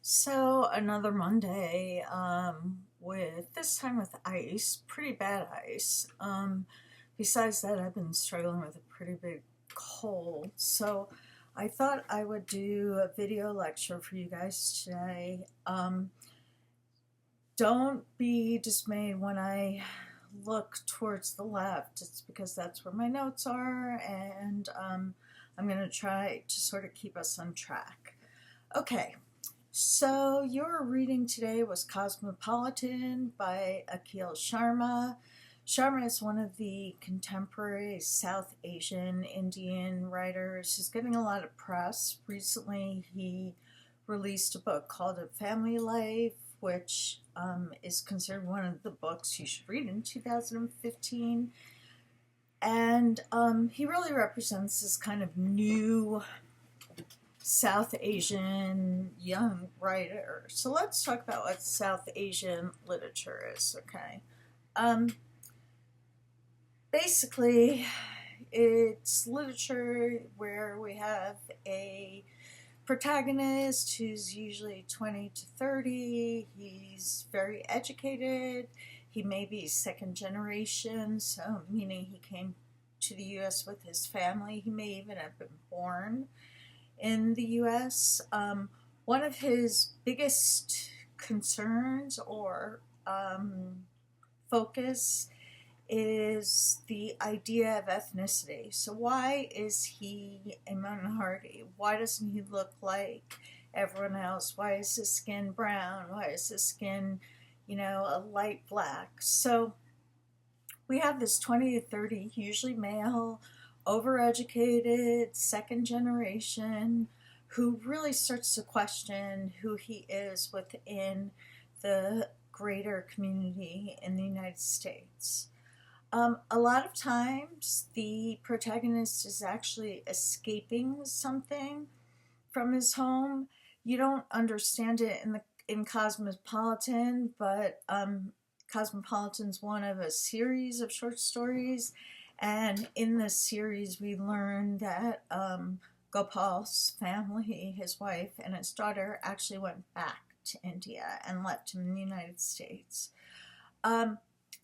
So another Monday, with this time with ice, pretty bad ice. Besides that, I've been struggling with a pretty big cold. So I thought I would do a video lecture for you guys today. Don't be dismayed when I look towards the left. It's because that's where my notes are, and I'm going to try to sort of keep us on track. Okay. So your reading today was Cosmopolitan by Akhil Sharma. Sharma is one of the contemporary South Asian Indian writers. He's getting a lot of press. Recently, he released a book called A Family Life, which is considered one of the books you should read in 2015. And he really represents this kind of new South Asian young writer. So let's talk about what South Asian literature is, okay? Basically, it's literature where we have a protagonist who's usually 20 to 30. He's very educated. He may be second generation, so meaning he came to the U.S. with his family. He may even have been born in the U.S. One of his biggest concerns or focus is the idea of ethnicity. So why is he a minority? Why doesn't he look like everyone else? Why is his skin brown? Why is his skin, a light black? So we have this 20 to 30, usually male, overeducated, second generation, who really starts to question who he is within the greater community in the United States. A lot of times, the protagonist is actually escaping something from his home. You don't understand it in Cosmopolitan, but Cosmopolitan's one of a series of short stories, and in this series, we learn that Gopal's family, his wife, and his daughter actually went back to India and left him in the United States.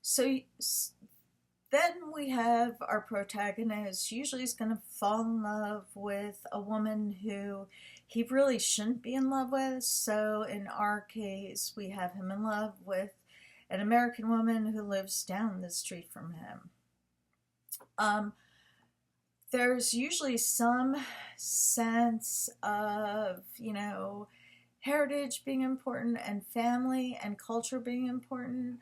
So then we have our protagonist. Usually he's going to fall in love with a woman who he really shouldn't be in love with. So in our case, we have him in love with an American woman who lives down the street from him. There's usually some sense of, heritage being important and family and culture being important,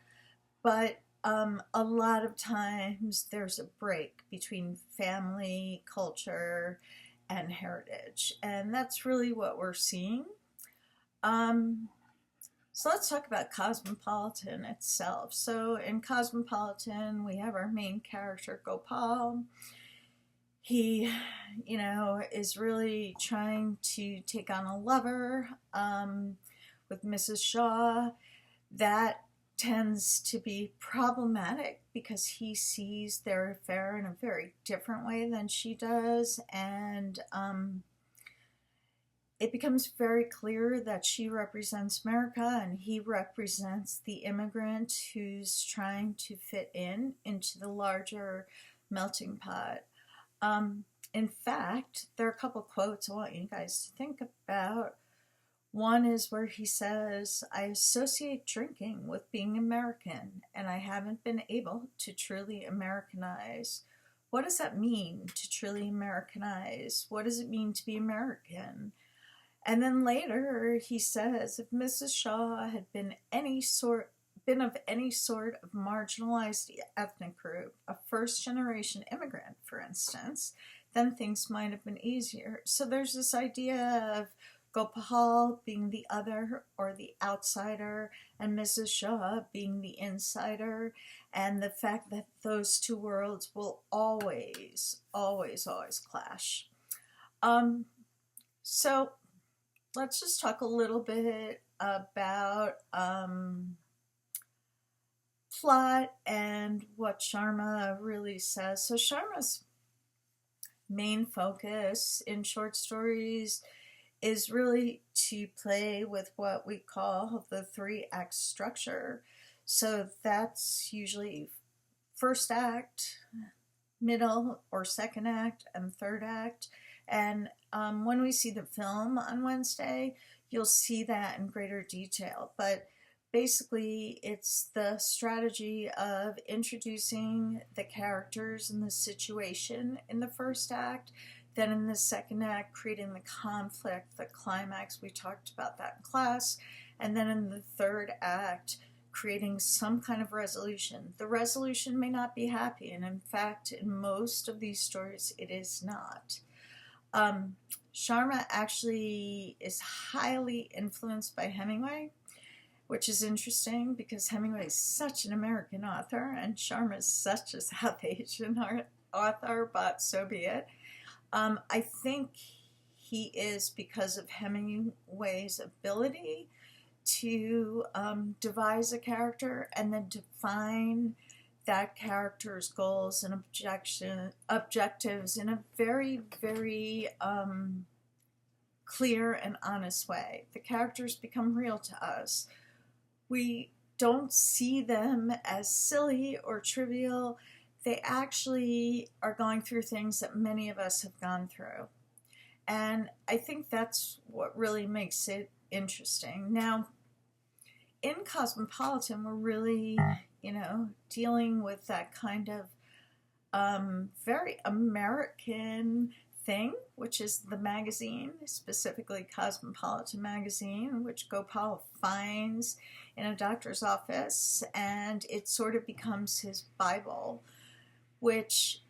but a lot of times there's a break between family, culture, and heritage, and that's really what we're seeing. So let's talk about Cosmopolitan itself. So in Cosmopolitan, we have our main character, Gopal. He, is really trying to take on a lover with Mrs. Shaw. That tends to be problematic because he sees their affair in a very different way than she does, and it becomes very clear that she represents America and he represents the immigrant who's trying to fit into the larger melting pot. In fact, there are a couple quotes I want you guys to think about. One is where he says, "I associate drinking with being American, and I haven't been able to truly Americanize." What does that mean, to truly Americanize? What does it mean to be American? And then later he says, if Mrs. Shaw had been of any sort of marginalized ethnic group, a first generation immigrant, for instance, then things might have been easier. So there's this idea of Gopal being the other or the outsider, and Mrs. Shaw being the insider, and the fact that those two worlds will always, always, always clash. So let's just talk a little bit about plot and what Sharma really says. So Sharma's main focus in short stories is really to play with what we call the 3-act structure. So that's usually first act, middle or second act, and third act. And when we see the film on Wednesday, you'll see that in greater detail. But basically, it's the strategy of introducing the characters and the situation in the first act, then in the second act, creating the conflict, the climax. We talked about that in class. And then in the third act, creating some kind of resolution. The resolution may not be happy, and in fact, in most of these stories, it is not. Sharma actually is highly influenced by Hemingway, which is interesting because Hemingway is such an American author and Sharma is such a South Asian author, but so be it. I think he is because of Hemingway's ability to devise a character and then define that character's goals and objectives in a very, very clear and honest way. The characters become real to us. We don't see them as silly or trivial. They actually are going through things that many of us have gone through. And I think that's what really makes it interesting. Now, in Cosmopolitan, we're really, dealing with that kind of very American thing, which is the magazine, specifically Cosmopolitan magazine, which Gopal finds in a doctor's office, and it sort of becomes his Bible, which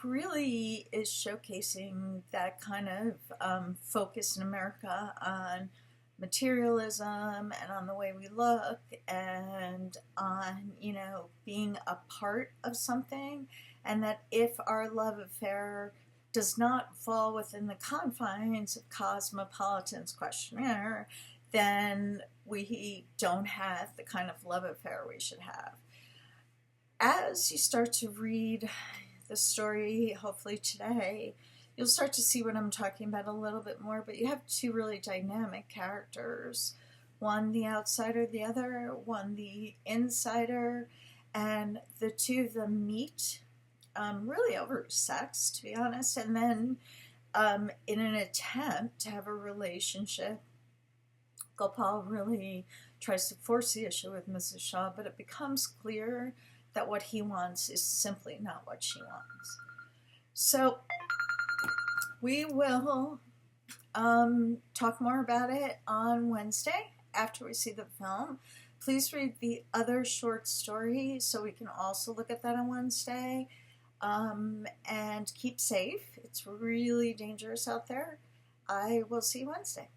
really is showcasing that kind of focus in America on materialism and on the way we look and on, being a part of something, and that if our love affair does not fall within the confines of Cosmopolitan's questionnaire, then we don't have the kind of love affair we should have. As you start to read the story, hopefully today, you'll start to see what I'm talking about a little bit more, but you have two really dynamic characters. One the outsider, the other one the insider, and the two of them meet really over sex, to be honest, and then in an attempt to have a relationship, Gopal really tries to force the issue with Mrs. Shaw, but it becomes clear that what he wants is simply not what she wants. So we will talk more about it on Wednesday after we see the film. Please read the other short story so we can also look at that on Wednesday. And keep safe. It's really dangerous out there. I will see you Wednesday.